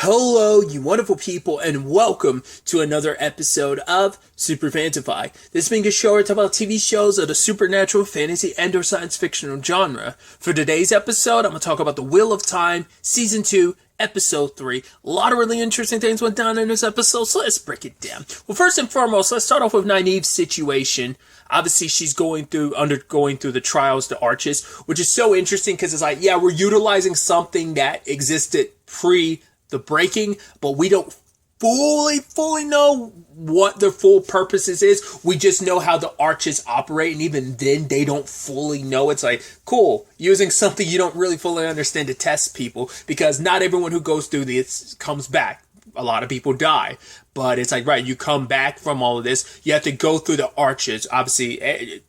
Hello, you wonderful people, and welcome to another episode of Super-Fanta-Fi. This being a show where I talk about TV shows of the supernatural, fantasy, and/or science fictional genre. For today's episode, I'm going to talk about The Wheel of Time, Season 2, Episode 3. A lot of really interesting things went down in this episode, so let's break it down. Well, first and foremost, let's start off with Nynaeve's situation. Obviously, she's undergoing through the trials, the arches, which is so interesting because it's like, yeah, we're utilizing something that existed pre the breaking, but we don't fully know what the full purposes is. We just know how the arches operate, and even then they don't fully know. It's like, cool, using something you don't really fully understand to test people, because not everyone who goes through this comes back. A lot of people die, but it's like, right, you come back from all of this, you have to go through the arches, obviously a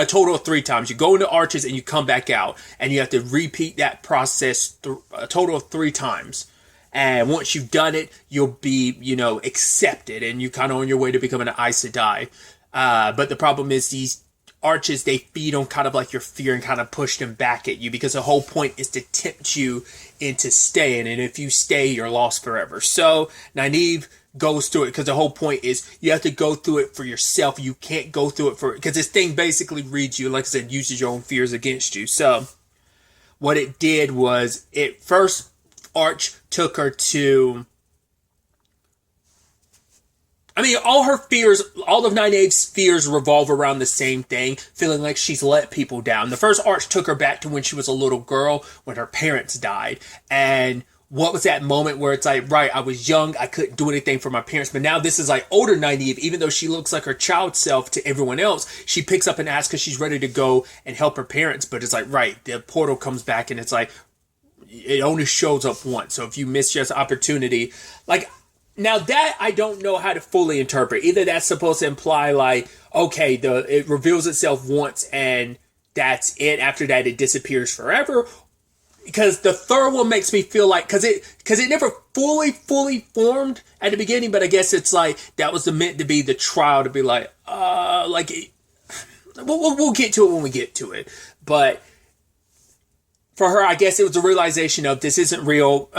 total of 3 times. You go into arches and you come back out, and you have to repeat that process a total of 3 times. And once you've done it, you'll be, accepted, and you're kind of on your way to becoming an Aes Sedai. But the problem is these arches, they feed on kind of like your fear and kind of push them back at you, because the whole point is to tempt you into staying. And if you stay, you're lost forever. So Nynaeve goes through it because the whole point is you have to go through it for yourself. You can't go through it because this thing basically reads you, like I said, uses your own fears against you. So what it did was it first arch took her to, all her fears, all of Nynaeve's fears revolve around the same thing, feeling like she's let people down. The first arch took her back to when she was a little girl, when her parents died. And what was that moment where it's like, right, I was young, I couldn't do anything for my parents, but now this is like older Nynaeve, even though she looks like her child self to everyone else, she picks up and asks because she's ready to go and help her parents. But it's like, right, the portal comes back and it's like, it only shows up once. So if you miss your opportunity, like, now that I don't know how to fully interpret. Either that's supposed to imply like, okay, it reveals itself once and that's it. After that, it disappears forever. Because the third one makes me feel like, because it never fully formed at the beginning, but I guess it's like that was meant to be the trial, to be like, we'll get to it when we get to it. But for her, I guess it was a realization of, this isn't real.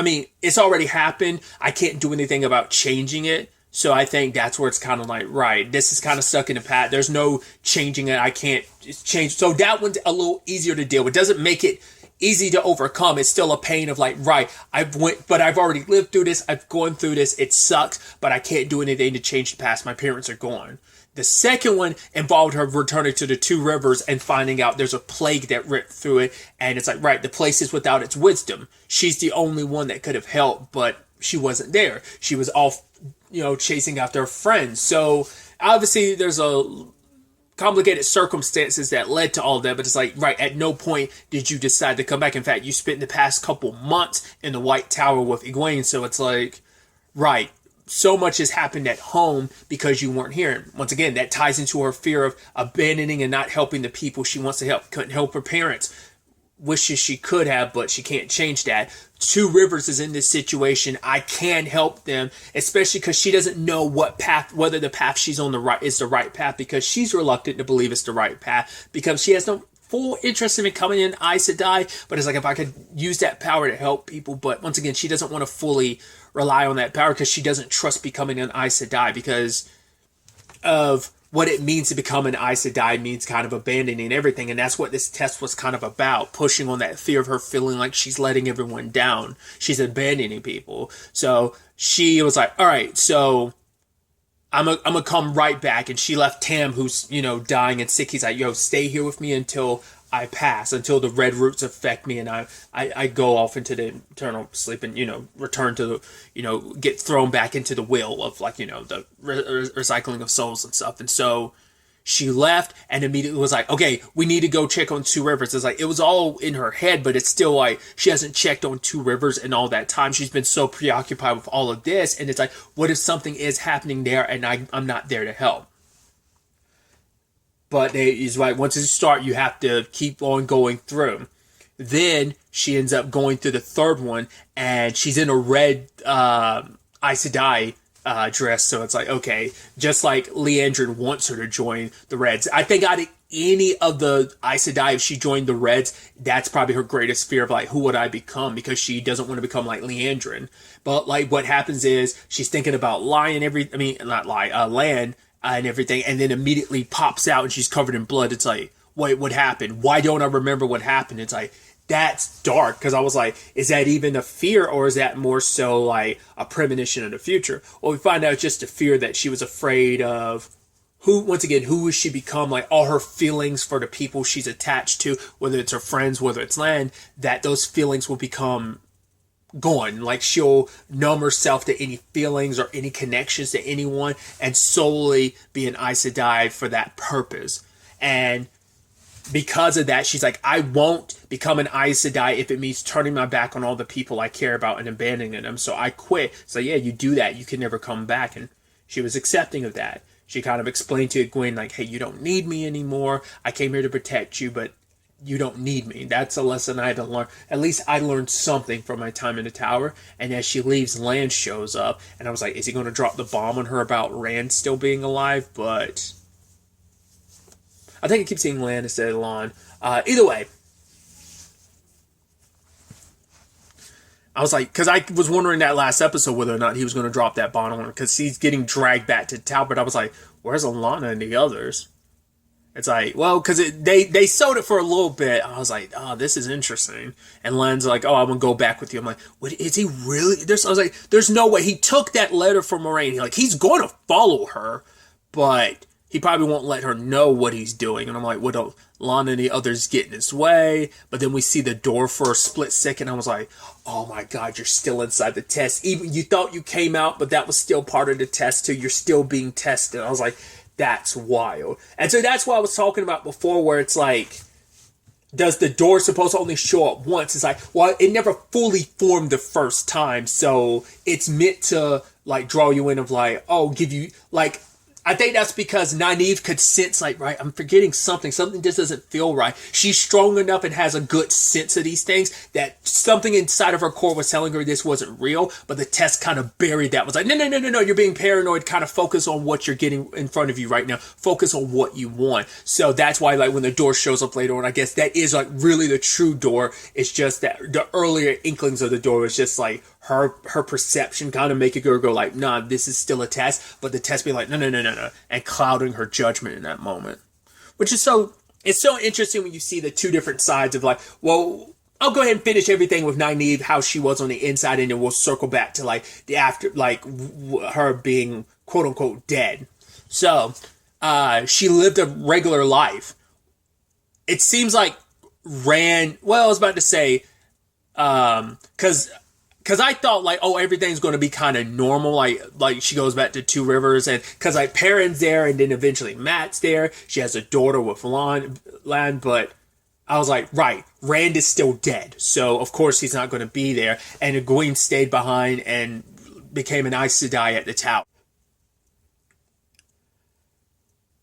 It's already happened. I can't do anything about changing it. So I think that's where it's kind of like, right, this is kind of stuck in the past. There's no changing it. I can't change. So that one's a little easier to deal with. It doesn't make it easy to overcome. It's still a pain of like, right, but I've already lived through this. I've gone through this. It sucks, but I can't do anything to change the past. My parents are gone. The second one involved her returning to the 2 rivers and finding out there's a plague that ripped through it. And it's like, right, the place is without its wisdom. She's the only one that could have helped, but she wasn't there. She was off, chasing after her friends. So obviously there's a complicated circumstances that led to all of that. But it's like, right, at no point did you decide to come back. In fact, you spent the past couple months in the White Tower with Egwene. So it's like, right, so much has happened at home because you weren't here. And once again, that ties into her fear of abandoning and not helping the people she wants to help. Couldn't help her parents. Wishes she could have, but she can't change that. 2 Rivers is in this situation. I can help them, especially because she doesn't know whether the path she's on is the right path, because she's reluctant to believe it's the right path, because she has no full interest in becoming an Aes Sedai. But it's like, if I could use that power to help people. But once again, she doesn't want to fully rely on that power because she doesn't trust becoming an Aes Sedai, because of what it means to become an Aes Sedai means kind of abandoning everything. And that's what this test was kind of about, pushing on that fear of her feeling like she's letting everyone down. She's abandoning people. So she was like, all right, so I'm gonna come right back. And she left Tam, who's, dying and sick. He's like, yo, stay here with me until I pass, until the red roots affect me and I go off into the eternal sleep and, return to the, get thrown back into the wheel of, like, the recycling of souls and stuff. And so she left and immediately was like, okay, we need to go check on 2 Rivers. It's like, it was all in her head, but it's still like, she hasn't checked on 2 Rivers in all that time. She's been so preoccupied with all of this. And it's like, what if something is happening there and I'm not there to help? But it's like, once you start, you have to keep on going through. Then she ends up going through the 3rd one, and she's in a red Aes Sedai dress. So it's like, okay, just like Leandrin wants her to join the Reds. I think any of the Aes Sedai, if she joined the Reds, that's probably her greatest fear of like, who would I become? Because she doesn't want to become like Leandrin. But like what happens is she's thinking about Lan and everything, and then immediately pops out and she's covered in blood. It's like, wait, what happened? Why don't I remember what happened? It's like, that's dark, because I was like, is that even a fear, or is that more so like a premonition of the future? Well, we find out it's just a fear that she was afraid of who would she become, like all her feelings for the people she's attached to, whether it's her friends, whether it's Lan, that those feelings will become gone. Like she'll numb herself to any feelings or any connections to anyone and solely be an Aes Sedai for that purpose. And because of that, she's like, I won't become an Aes Sedai if it means turning my back on all the people I care about and abandoning them. So I quit. So yeah, you do that, you can never come back. And she was accepting of that. She kind of explained to Gwen, like, hey, you don't need me anymore. I came here to protect you, but you don't need me. That's a lesson I had to learn. At least I learned something from my time in the tower. And as she leaves, Lan shows up. And I was like, is he going to drop the bomb on her about Rand still being alive? But I think I keep seeing Lan instead of Lan. Either way, I was like, because I was wondering that last episode whether or not he was going to drop that bomb on her, because he's getting dragged back to town. But I was like, where's Alana and the others? It's like, well, because they sold it for a little bit. I was like, oh, this is interesting. And Lan's like, oh, I'm going to go back with you. I'm like, what, is he really? I was like, there's no way. He took that letter from Moraine. He's going to follow her, but he probably won't let her know what he's doing. And I'm like, what don't Lana and the others get in his way? But then we see the door for a split second. I was like, oh my God, you're still inside the test. Even you thought you came out, but that was still part of the test too. You're still being tested. I was like, that's wild. And so that's what I was talking about before, where it's like, does the door supposed to only show up once? It's like, well, it never fully formed the first time. So it's meant to like draw you in of like, oh, give you like, I think that's because Nynaeve could sense, like, right, I'm forgetting something. Something just doesn't feel right. She's strong enough and has a good sense of these things that something inside of her core was telling her this wasn't real, but the test kind of buried that. Was like, no, you're being paranoid. Kind of focus on what you're getting in front of you right now. Focus on what you want. So that's why, like, when the door shows up later on, I guess that is, like, really the true door. It's just that the earlier inklings of the door was just, like, her perception kind of making her go like, nah, this is still a test, but the test being like, no, and clouding her judgment in that moment. Which is it's so interesting when you see the two different sides of like, well, I'll go ahead and finish everything with Nynaeve, how she was on the inside, and then we'll circle back to like the after, like her being quote unquote dead. So, she lived a regular life. It seems like Rand, well, I was about to say, because I thought, like, oh, everything's going to be kind of normal. Like she goes back to Two Rivers. And because, like, Perrin's there and then eventually Matt's there. She has a daughter with Lan. But I was like, right, Rand is still dead. So, of course, he's not going to be there. And Egwene stayed behind and became an Aes Sedai at the tower.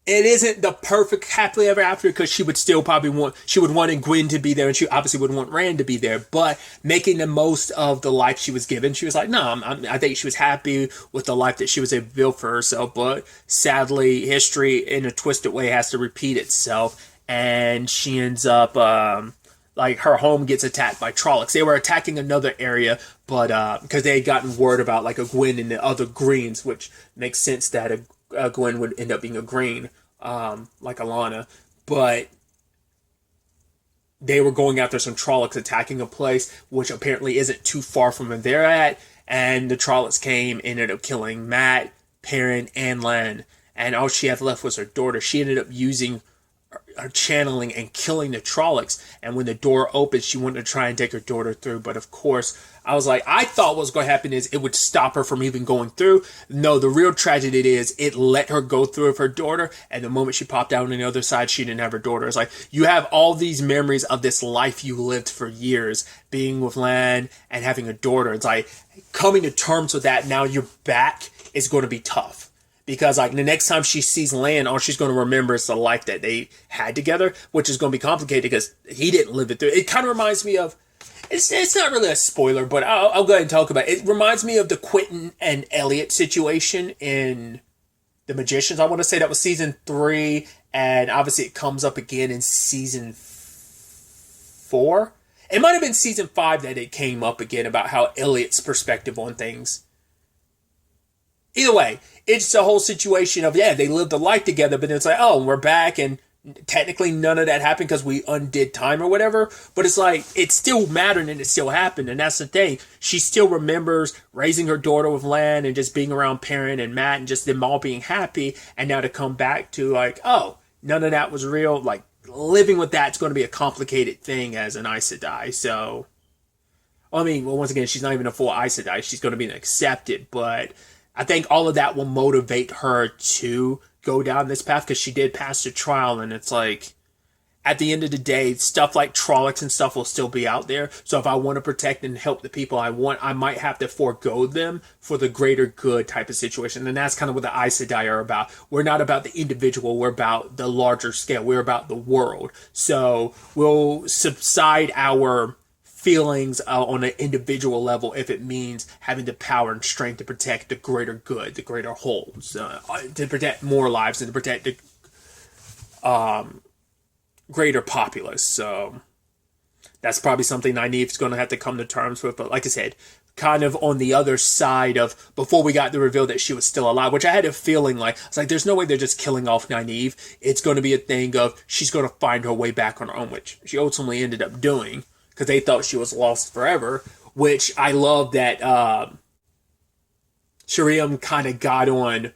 It isn't the perfect happily ever after, because she would still probably want Egwene to be there, and she obviously would want Rand to be there, but making the most of the life she was given. She was like, no, I think she was happy with the life that she was able to build for herself, but sadly, history in a twisted way has to repeat itself, and she ends up, like, her home gets attacked by Trollocs. They were attacking another area, but, because they had gotten word about, like, Egwene and the other Greens, which makes sense that Gwen would end up being a green, like Alana, but they were going after some Trollocs attacking a place which apparently isn't too far from where they're at, and the Trollocs came, ended up killing Matt, Perrin, and Lan, and all she had left was her daughter. She ended up using her channeling and killing the Trollocs, and when the door opened, she wanted to try and take her daughter through, but of course, I thought what was going to happen is it would stop her from even going through. No, the real tragedy is it let her go through with her daughter, and the moment she popped out on the other side, she didn't have her daughter. It's like, you have all these memories of this life you lived for years, being with Lan and having a daughter. It's like, coming to terms with that, now you're back, is going to be tough. Because, like, the next time she sees Lan, all she's going to remember is the life that they had together, which is going to be complicated because he didn't live it through. It kind of reminds me of, it's not really a spoiler, but I'll go ahead and talk about it. It reminds me of the Quentin and Elliot situation in The Magicians. I want to say that was season 3, And obviously it comes up again in season 4. It might have been season 5 that it came up again about how Elliot's perspective on things. Either way, it's the whole situation of, yeah, they lived a life together, but it's like, oh, we're back, and technically none of that happened because we undid time or whatever. But it's like, it still mattered and it still happened. And that's the thing. She still remembers raising her daughter with Lan and just being around Perrin and Matt and just them all being happy. And now to come back to like, oh, none of that was real. Like, living with that's going to be a complicated thing as an Aes Sedai. So, I mean, well, once again, she's not even a full Aes Sedai. She's going to be accepted, but I think all of that will motivate her to go down this path because she did pass the trial, and it's like, at the end of the day, stuff like Trollocs and stuff will still be out there. So if I want to protect and help the people I want, I might have to forego them for the greater good type of situation. And that's kind of what the Aes Sedai are about. We're not about the individual. We're about the larger scale. We're about the world. So we'll subside our feelings on an individual level if it means having the power and strength to protect the greater good, the greater wholes, to protect more lives and to protect the greater populace. So that's probably something Nynaeve's going to have to come to terms with. But like I said, kind of on the other side of before we got the reveal that she was still alive, which I had a feeling like, it's like, there's no way they're just killing off Nynaeve. It's going to be a thing of she's going to find her way back on her own, which she ultimately ended up doing, because they thought she was lost forever, which I love that Sheriam kind of got on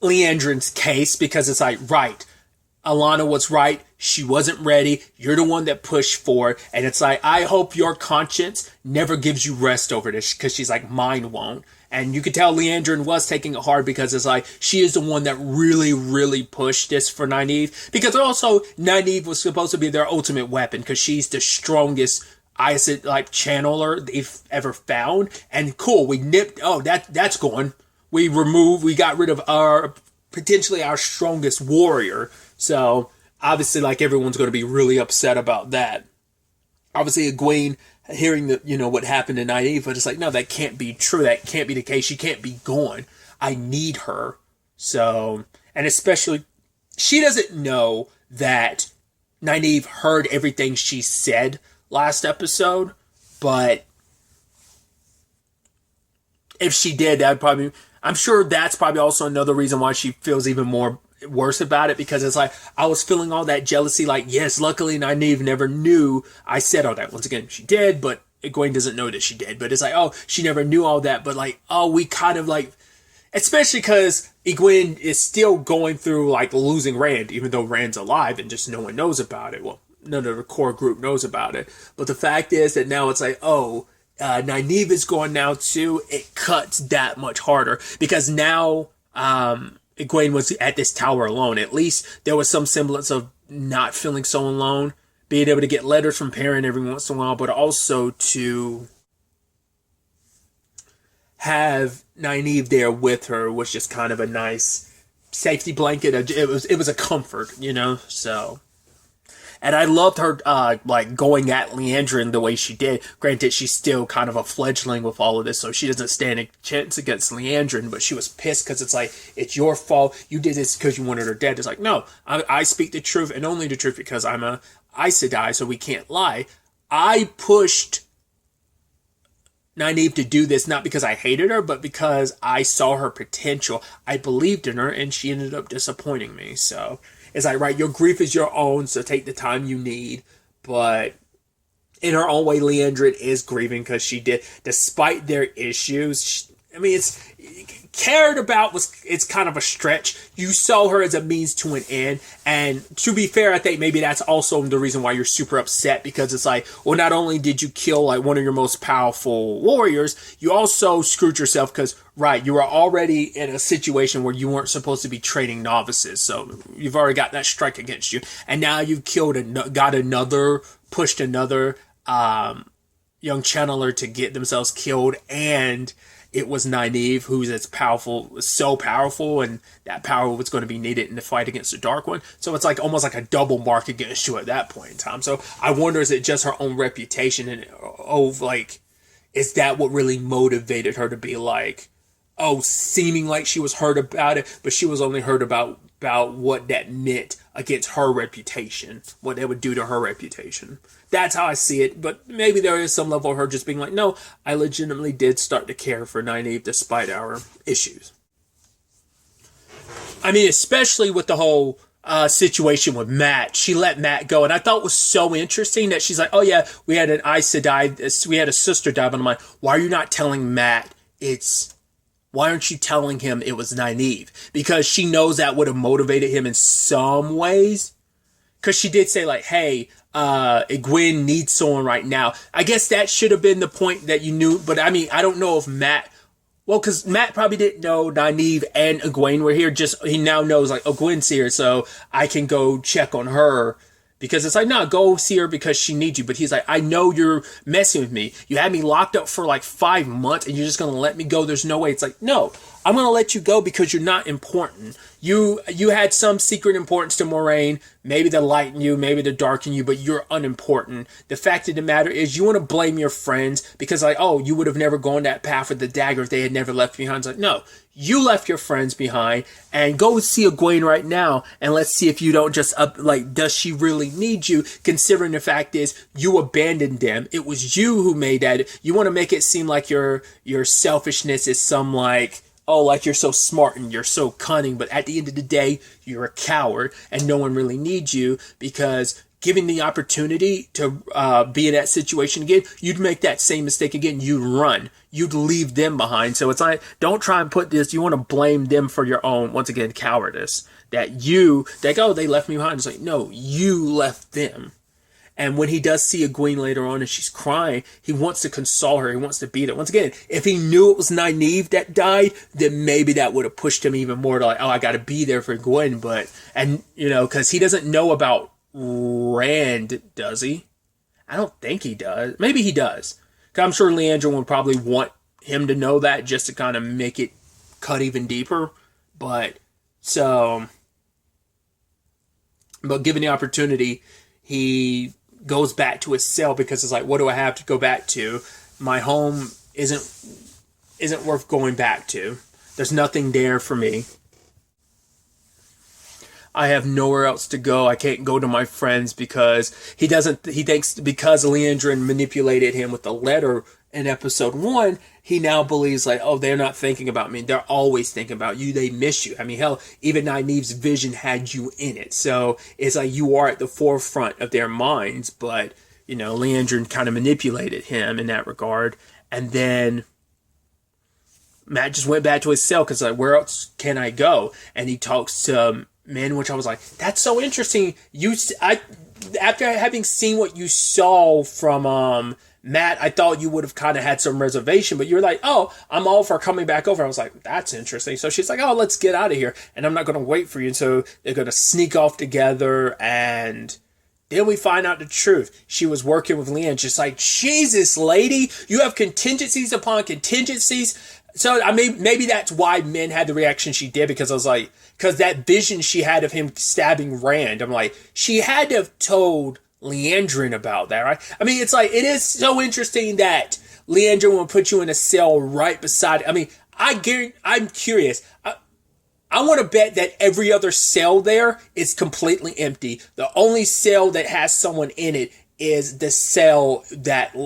Leandrin's case, because it's like, right, Alana was right, she wasn't ready, you're the one that pushed for it, and it's like, I hope your conscience never gives you rest over this, because she's like, mine won't. And you could tell Leandrin was taking it hard, because it's like, she is the one that really, really pushed this for Nynaeve. Because also, Nynaeve was supposed to be their ultimate weapon, because she's the strongest Aes like channeler they've ever found. And cool, we nipped, oh, that's gone. We got rid of potentially our strongest warrior. So, obviously, like, everyone's going to be really upset about that. Obviously, Egwene, hearing what happened to Nynaeve, but it's like, no, that can't be true. That can't be the case. She can't be gone. I need her. So, and especially, she doesn't know that Nynaeve heard everything she said last episode, but if she did, I'm sure that's probably also another reason why she feels even more worse about it, because it's like, I was feeling all that jealousy, like, yes, luckily Nynaeve never knew I said all that. Once again, she did, but Egwene doesn't know that she did. But it's like, oh, she never knew all that, but like, oh, we kind of like, especially because Egwene is still going through like losing Rand, even though Rand's alive and just no one knows about it. Well, none of the core group knows about it. But the fact is that now it's like, oh, Nynaeve is gone now too. It cuts that much harder, because now Egwene was at this tower alone. At least there was some semblance of not feeling so alone, being able to get letters from Perrin every once in a while, but also to have Nynaeve there with her was just kind of a nice safety blanket. It was a comfort, so. And I loved her, like, going at Leandrin the way she did. Granted, she's still kind of a fledgling with all of this, so she doesn't stand a chance against Leandrin, but she was pissed because it's like, it's your fault. You did this because you wanted her dead. It's like, no, I speak the truth and only the truth because I'm a Aes Sedai, so we can't lie. I pushed Nynaeve to do this not because I hated her, but because I saw her potential. I believed in her, and she ended up disappointing me, so. It's like, right, your grief is your own, so take the time you need. But in her own way, Leandrin is grieving because she did, despite their issues. It's cared about it's kind of a stretch. You saw her as a means to an end, and to be fair, I think maybe that's also the reason why you're super upset, because it's like, well, not only did you kill like one of your most powerful warriors, you also screwed yourself because, right, you were already in a situation where you weren't supposed to be training novices, so you've already got that strike against you, and now you've pushed another young channeler to get themselves killed, and it was Nynaeve who's so powerful, and that power was going to be needed in the fight against the Dark One. So it's like almost like a double mark against you at that point in time. So I wonder, is it just her own reputation, and like, is that what really motivated her to be like, seeming like she was hurt about it, but she was only hurt about what that meant against her reputation, what that would do to her reputation. That's how I see it, but maybe there is some level of her just being like, no, I legitimately did start to care for Nynaeve despite our issues. I mean, especially with the whole situation with Matt. She let Matt go, and I thought it was so interesting that she's like, oh yeah, we had an Aissa die, we had a sister die, but I'm like, why are you not telling Matt why aren't you telling him it was Nynaeve? Because she knows that would have motivated him in some ways. Because she did say, like, hey, Egwene needs someone right now. I guess that should have been the point that you knew. But, I mean, I don't know if Matt... Well, because Matt probably didn't know Nynaeve and Egwene were here. Just, he now knows, like, Egwene's here, so I can go check on her. Because it's like, no, go see her because she needs you. But he's like, I know you're messing with me. You had me locked up for like 5 months and you're just going to let me go. There's no way. It's like, no, I'm going to let you go because you're not important. You had some secret importance to Moraine. Maybe to lighten you, maybe to darken you, but you're unimportant. The fact of the matter is you want to blame your friends because like, oh, you would have never gone that path with the dagger if they had never left behind. It's like, no, you left your friends behind and go see Egwene right now and let's see if you don't just does she really need you, considering the fact is you abandoned them. It was you who made that. You want to make it seem like your selfishness is some like, oh, like you're so smart and you're so cunning, but at the end of the day, you're a coward and no one really needs you because given the opportunity to be in that situation again, you'd make that same mistake again. You'd run. You'd leave them behind. So it's like, don't try and put this, you want to blame them for your own, once again, cowardice. They left me behind. It's like, no, you left them. And when he does see Egwene later on and she's crying, he wants to console her. He wants to beat her. Once again, if he knew it was Nynaeve that died, then maybe that would have pushed him even more to like, oh, I got to be there for Egwene. Because he doesn't know about Rand, does he? I don't think he does. Maybe he does. Because I'm sure Leandrin would probably want him to know that just to kind of make it cut even deeper. But given the opportunity, he goes back to his cell because it's like, what do I have to go back to? My home isn't worth going back to. There's nothing there for me. I have nowhere else to go. I can't go to my friends because he thinks because Leandrin manipulated him with the letter in episode 1, he now believes like, oh, they're not thinking about me. They're always thinking about you. They miss you. I mean, hell, even Nynaeve's vision had you in it. So it's like you are at the forefront of their minds, but, Leandrin kind of manipulated him in that regard. And then Matt just went back to his cell because like, where else can I go? And he talks to men, which I was like, that's so interesting. After having seen what you saw from Matt, I thought you would have kind of had some reservation, but you're like, oh, I'm all for coming back over. I was like, that's interesting. So she's like, oh, let's get out of here. And I'm not going to wait for you. And so they're going to sneak off together. And then we find out the truth. She was working with Leanne. Just like, Jesus, lady, you have contingencies upon contingencies. So I mean, maybe that's why men had the reaction she did, because I was like, because that vision she had of him stabbing Rand, I'm like, she had to have told Leandrin about that, right? I mean, it's like, it is so interesting that Leandrin will put you in a cell right beside. I mean, I'm curious. I want to bet that every other cell there is completely empty. The only cell that has someone in it is the cell that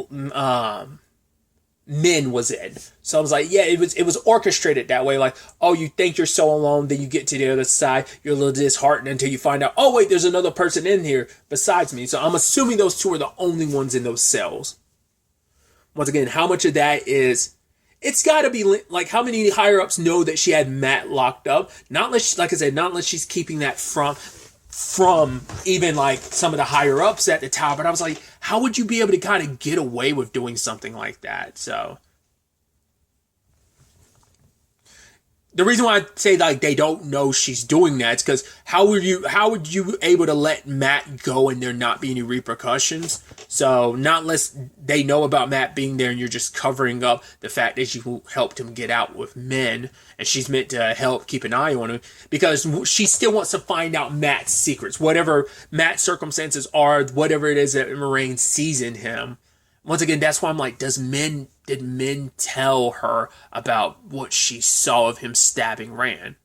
Min was in. So I was like, yeah, it was orchestrated that way. Like, oh, you think you're so alone, then you get to the other side, you're a little disheartened until you find out, oh wait, there's another person in here besides me. So I'm assuming those two are the only ones in those cells. Once again, how much of that is, it's got to be like, how many higher ups know that she had Matt locked up? Not unless, like I said, not unless she's keeping that from even like some of the higher ups at the top. But I was like, how would you be able to kind of get away with doing something like that? So the reason why I say like they don't know she's doing that is because how would you able to let Matt go and there not be any repercussions? So not unless they know about Matt being there and you're just covering up the fact that you helped him get out with men and she's meant to help keep an eye on him, because she still wants to find out Matt's secrets, whatever Matt's circumstances are, whatever it is that Moraine sees in him. Once again, that's why I'm like, did men tell her about what she saw of him stabbing Rand?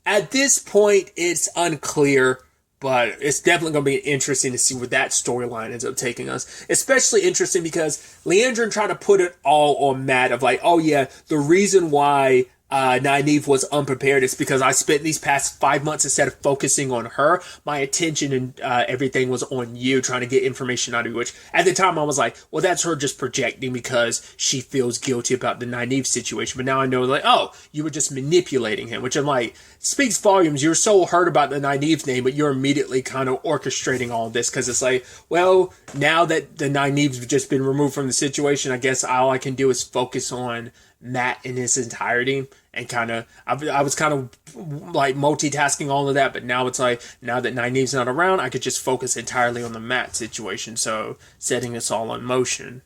At this point, it's unclear, but it's definitely going to be interesting to see where that storyline ends up taking us. Especially interesting because Leandrin tried to put it all on Matt of like, oh yeah, the reason why Nynaeve was unprepared is because I spent these past 5 months, instead of focusing on her, my attention and everything was on you, trying to get information out of you, which at the time I was like, well, that's her just projecting because she feels guilty about the Nynaeve situation. But now I know, like, oh, you were just manipulating him, which I'm like, speaks volumes. You're so hurt about the Nynaeve name, but you're immediately kind of orchestrating all of this because it's like, well, now that the Nynaeve's just been removed from the situation, I guess all I can do is focus on Matt in his entirety, and kind of I was kind of like multitasking all of that, but now it's like, now that Nynaeve's not around, I could just focus entirely on the Matt situation, so setting us all in motion.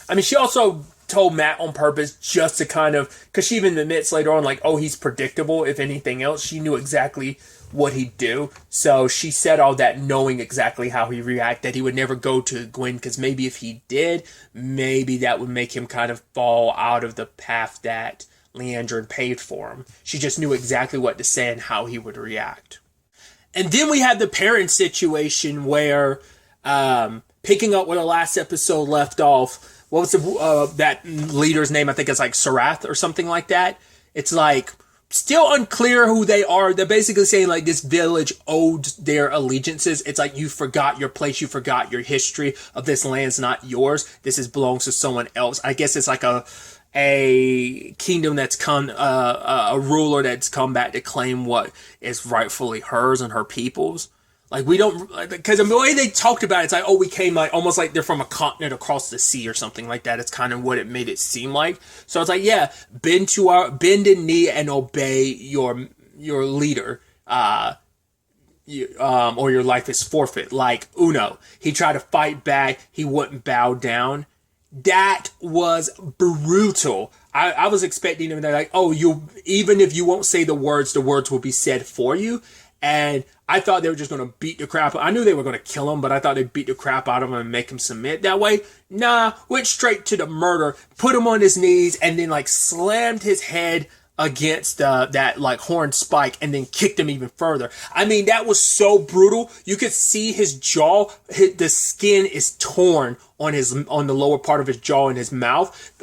I mean, she also told Matt on purpose just to kind of, because she even admits later on, like, oh, he's predictable. If anything else, she knew exactly what he'd do. So she said all that knowing exactly how he react, that he would never go to Gwen, because maybe if he did, maybe that would make him kind of fall out of the path that Leandrin paved for him. She just knew exactly what to say and how he would react. And then we had the parent situation where, picking up where the last episode left off, what was that leader's name? I think it's like Sarath or something like that. It's like still unclear who they are. They're basically saying like this village owed their allegiances. It's like, you forgot your place, you forgot your history of this land's not yours. This belongs to someone else. I guess it's like a kingdom that's come, a ruler that's come back to claim what is rightfully hers and her people's. Like, we don't, because the way they talked about it, it's like, oh, we came like, almost like they're from a continent across the sea or something like that. It's kind of what it made it seem like. So it's like, yeah, bend the knee and obey your leader, or your life is forfeit. Like Uno, he tried to fight back, he wouldn't bow down. That was brutal. I was expecting them, they're like, oh, even if you won't say the words will be said for you. And I thought they were just going to beat the crap. I knew they were going to kill him, but I thought they'd beat the crap out of him and make him submit that way. Nah, went straight to the murder, put him on his knees, and then like slammed his head against that like horn spike, and then kicked him even further. I mean, that was so brutal. You could see his jaw, the skin is torn on the lower part of his jaw and his mouth,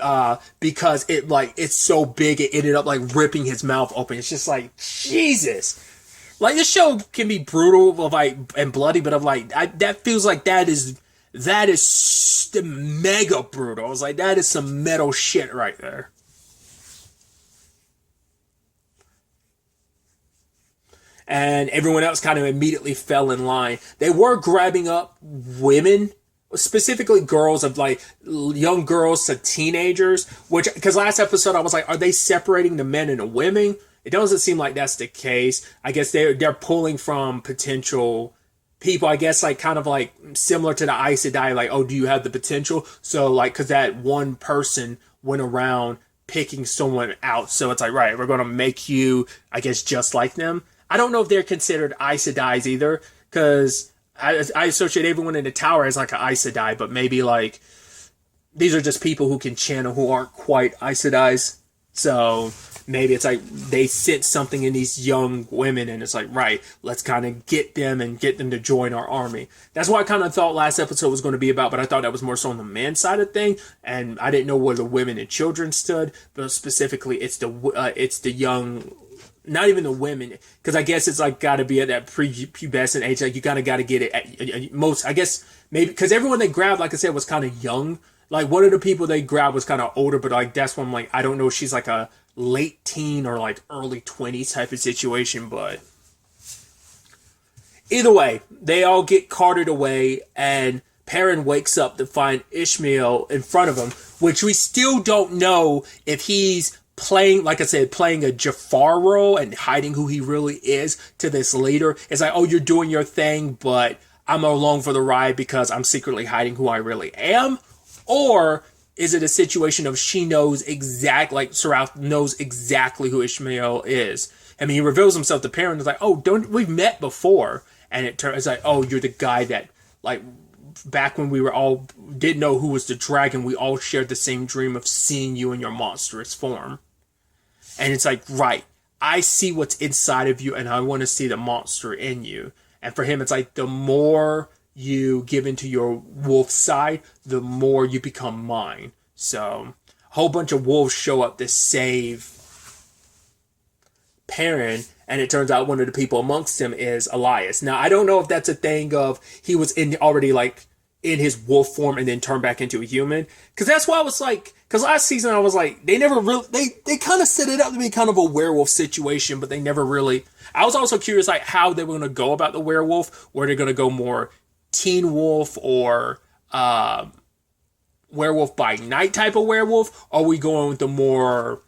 because it's so big, it ended up like ripping his mouth open. It's just like, Jesus. Like, this show can be brutal and bloody, but I'm like, that feels like that is mega brutal. I was like, that is some metal shit right there. And everyone else kind of immediately fell in line. They were grabbing up women, specifically girls, of like young girls to teenagers, because last episode I was like, are they separating the men and the women? It doesn't seem like that's the case. I guess they're pulling from potential people, I guess, like kind of like similar to the Aes Sedai, like, oh, do you have the potential? So like, because that one person went around picking someone out. So it's like, right, we're going to make you, I guess, just like them. I don't know if they're considered Aes Sedais either, because I associate everyone in the tower as like an Aes Sedai, but maybe like these are just people who can channel who aren't quite Aes Sedais. So maybe it's like they sense something in these young women, and it's like, right, let's kind of get them to join our army. That's what I kind of thought last episode was going to be about, but I thought that was more so on the man side of thing, and I didn't know where the women and children stood, but specifically it's the young, not even the women, because I guess it's like got to be at that prepubescent age, like you got to get it at most, I guess, maybe, because everyone they grabbed, like I said, was kind of young. Like, one of the people they grabbed was kind of older, but like that's when I'm like, I don't know if she's like a late teen or like early 20s type of situation, but either way, they all get carted away, and Perrin wakes up to find Ishmael in front of him, which we still don't know if he's playing, like I said, playing a Jafar role and hiding who he really is to this leader. It's like, oh, you're doing your thing, but I'm along for the ride because I'm secretly hiding who I really am. Or is it a situation of she knows like Sarath knows exactly who Ishmael is? I mean, he reveals himself to Perrin. It's like, oh, we've met before. And it's like, oh, you're the guy that like back when we were all didn't know who was the dragon, we all shared the same dream of seeing you in your monstrous form. And it's like, right, I see what's inside of you and I want to see the monster in you. And for him, it's like the more you give into your wolf side, the more you become mine. So a whole bunch of wolves show up to save Perrin, and it turns out one of the people amongst them is Elias. Now, I don't know if that's a thing of he was already like in his wolf form and then turned back into a human. Because that's why I was like, because last season I was like, they never really, they kind of set it up to be kind of a werewolf situation, but they never really. I was also curious like how they were going to go about the werewolf. Were they going to go more teen wolf or werewolf by night type of werewolf? Or are we going with the more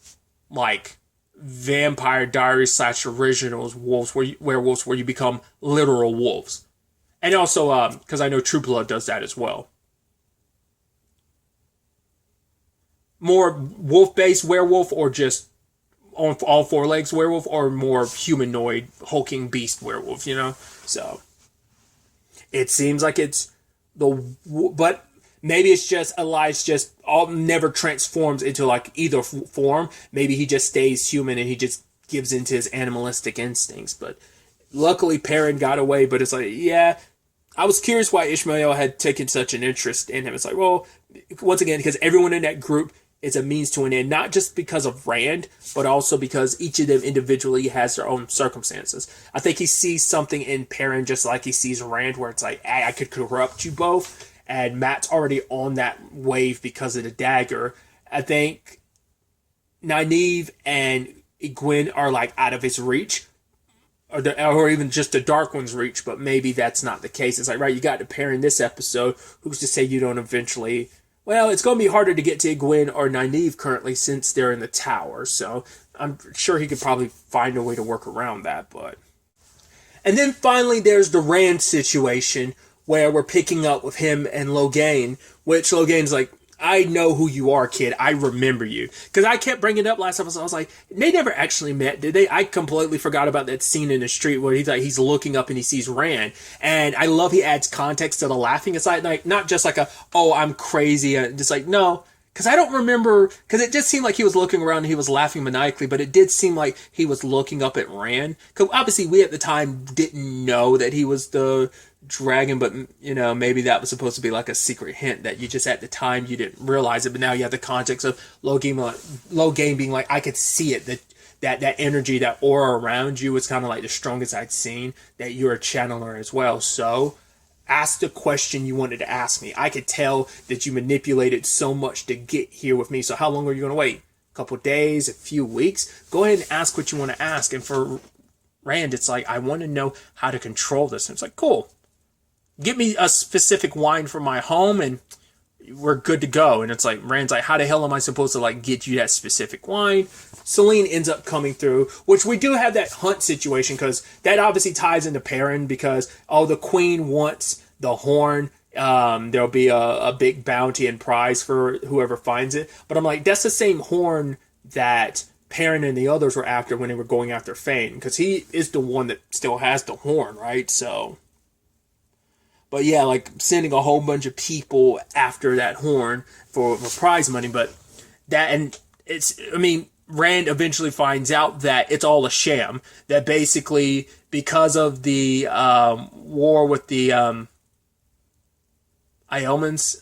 like Vampire Diaries / originals werewolves where you become literal wolves? And also, because I know True Blood does that as well. More wolf-based werewolf or just on all four legs werewolf, or more humanoid hulking beast werewolf, you know? So it seems like it's but maybe it's just Elias just never transforms into like either form. Maybe he just stays human and he just gives into his animalistic instincts. But luckily Perrin got away, but it's like, yeah, I was curious why Ishmael had taken such an interest in him. It's like, well, once again, because everyone in that group is a means to an end, not just because of Rand, but also because each of them individually has their own circumstances. I think he sees something in Perrin just like he sees Rand, where it's like, hey, I could corrupt you both. And Matt's already on that wave because of the dagger. I think Nynaeve and Egwene are like out of his reach. Or even just the Dark One's reach, but maybe that's not the case. It's like, right, you got to pair in this episode. Who's to say you don't eventually... Well, it's going to be harder to get to Egwene or Nynaeve currently since they're in the tower, so I'm sure he could probably find a way to work around that, but... And then finally there's the Rand situation, where we're picking up with him and Logain, which Logain's like, I know who you are, kid. I remember you. Because I kept bringing it up last episode. I was like, they never actually met, did they? I completely forgot about that scene in the street where he's looking up and he sees Rand. And I love he adds context to the laughing. It's like not just like I'm crazy. Just like, no. Because I don't remember, because it just seemed like he was looking around and he was laughing maniacally, but it did seem like he was looking up at Rand. Because obviously we at the time didn't know that he was the dragon, but you know, maybe that was supposed to be like a secret hint that you just at the time you didn't realize it, but now you have the context of Logain being like, I could see it, that energy, that aura around you was kind of like the strongest I'd seen, that you're a channeler as well. So ask the question you wanted to ask me. I could tell that you manipulated so much to get here with me, so how long are you going to wait? A couple days, a few weeks? Go ahead and ask what you want to ask. And for Rand, it's like, I want to know how to control this. And it's like, cool. Get me a specific wine from my home and we're good to go. And it's like, Rand's like, how the hell am I supposed to like get you that specific wine? Celine ends up coming through, which we do have that hunt situation, because that obviously ties into Perrin, because the queen wants the horn. There'll be a big bounty and prize for whoever finds it. But I'm like, that's the same horn that Perrin and the others were after when they were going after Fane, because he is the one that still has the horn, right? So... But yeah, like sending a whole bunch of people after that horn for prize money. But that, and it's, I mean, Rand eventually finds out that it's all a sham. That basically, because of the war with the Iomans,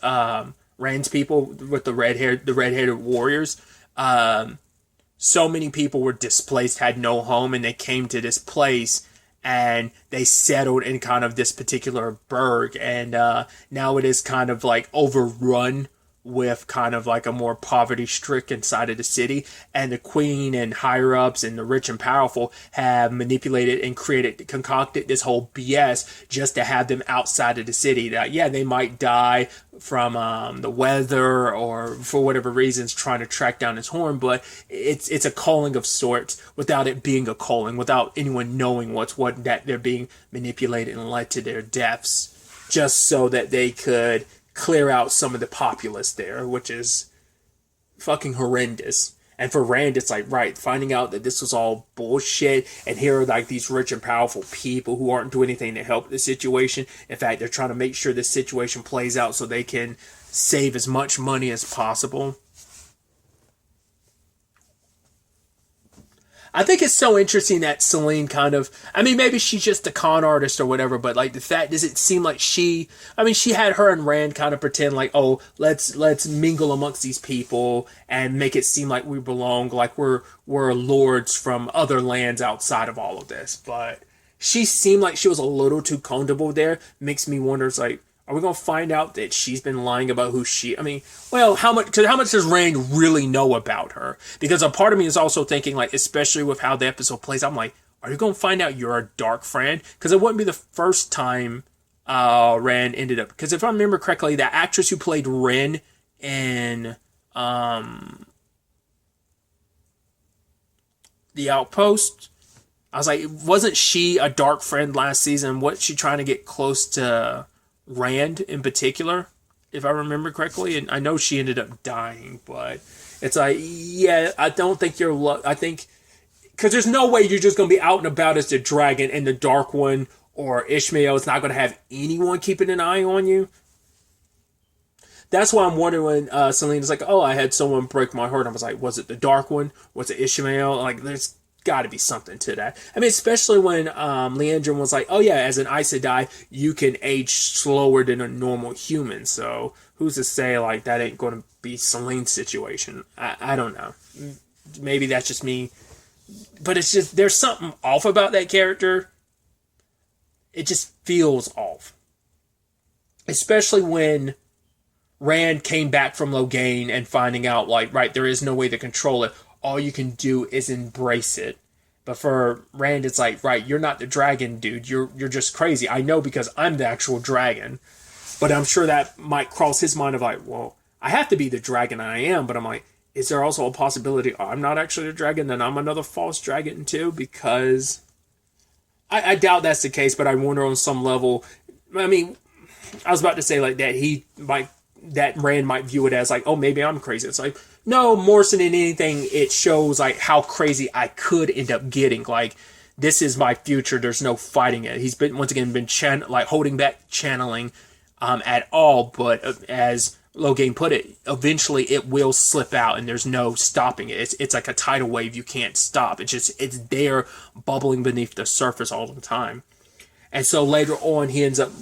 Rand's people with the red-headed warriors, so many people were displaced, had no home, and they came to this place. And they settled in kind of this particular burg. And now it is kind of like overrun with kind of like a more poverty-stricken side of the city. And the queen and higher-ups and the rich and powerful have manipulated and concocted this whole BS just to have them outside of the city. That, yeah, they might die from the weather or for whatever reasons trying to track down his horn, but it's a calling of sorts without it being a calling, without anyone knowing what, that they're being manipulated and led to their deaths just so that they could clear out some of the populace there, which is fucking horrendous. And for Rand, it's like, right, finding out that this was all bullshit, and here are like these rich and powerful people who aren't doing anything to help the situation. In fact, they're trying to make sure this situation plays out so they can save as much money as possible. I think it's so interesting that Celine kind of, I mean, maybe she's just a con artist or whatever, but like the fact does it seem like she had her and Rand kind of pretend like, oh, let's mingle amongst these people and make it seem like we belong, like we're lords from other lands outside of all of this. But she seemed like she was a little too comfortable there. Makes me wonder, it's like, are we going to find out that she's been lying about who she... I mean, well, how much does Rand really know about her? Because a part of me is also thinking, like, especially with how the episode plays, I'm like, are you going to find out you're a dark friend? Because it wouldn't be the first time Rand ended up... Because if I remember correctly, that actress who played Ren in The Outpost, I was like, wasn't she a dark friend last season? Wasn't she trying to get close to Rand in particular, if I remember correctly? And I know she ended up dying, but it's like, yeah, I don't think I think, because there's no way you're just going to be out and about as the dragon and the Dark One or Ishmael is not going to have anyone keeping an eye on you. That's why I'm wondering when Celine's like, oh, I had someone break my heart. I was like, was it the Dark One? Was it Ishmael? Like, there's got to be something to that. I mean, especially when Leandrin was like, oh yeah, as an Aes Sedai, you can age slower than a normal human. So who's to say like that ain't going to be Celine's situation? I don't know. Maybe that's just me. But it's just, there's something off about that character. It just feels off. Especially when Rand came back from Logain and finding out like, right, there is no way to control it. All you can do is embrace it. But for Rand, it's like, right, you're not the dragon, dude. You're just crazy. I know because I'm the actual dragon. But I'm sure that might cross his mind of like, well, I have to be the dragon I am. But I'm like, is there also a possibility I'm not actually the dragon, then I'm another false dragon too? Because I doubt that's the case, but I wonder on some level. I mean, I was about to say like that Rand might view it as like, oh, maybe I'm crazy. It's like, no, more so than anything, it shows like how crazy I could end up getting. Like, this is my future. There's no fighting it. He's been, once again, holding back channeling at all. But as Logain put it, eventually it will slip out and there's no stopping it. It's like a tidal wave you can't stop. It's there bubbling beneath the surface all the time. And so later on, he ends up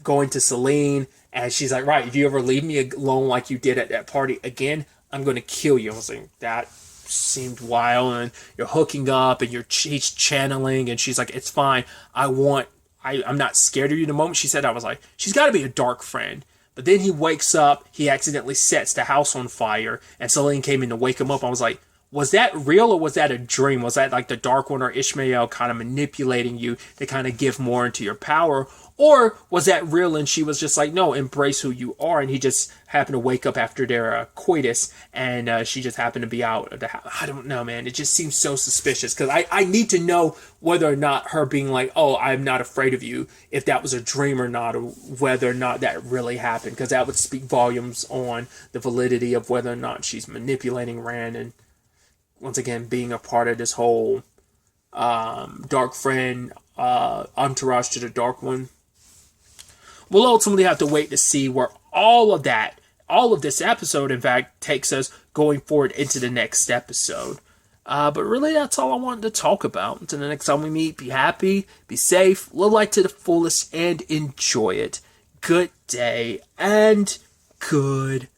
going to Celine and she's like, right, if you ever leave me alone like you did at that party again, I'm going to kill you. I was like, that seemed wild. And you're hooking up and he's channeling. And she's like, it's fine. I'm not scared of you. The moment she said that, I was like, she's got to be a dark friend. But then he wakes up. He accidentally sets the house on fire. And Celine came in to wake him up. I was like, was that real or was that a dream? Was that like the Dark One or Ishmael kind of manipulating you to kind of give more into your power? Or was that real and she was just like, no, embrace who you are, and he just happened to wake up after their coitus and she just happened to be out of the house? I don't know, man. It just seems so suspicious because I need to know whether or not her being like, oh, I'm not afraid of you, if that was a dream or not, or whether or not that really happened, because that would speak volumes on the validity of whether or not she's manipulating Rand and, once again, being a part of this whole dark friend entourage to the Dark One. We'll ultimately have to wait to see where all of this episode, in fact, takes us going forward into the next episode. But really, that's all I wanted to talk about. Until the next time we meet, be happy, be safe, live life to the fullest, and enjoy it. Good day, and goodbye.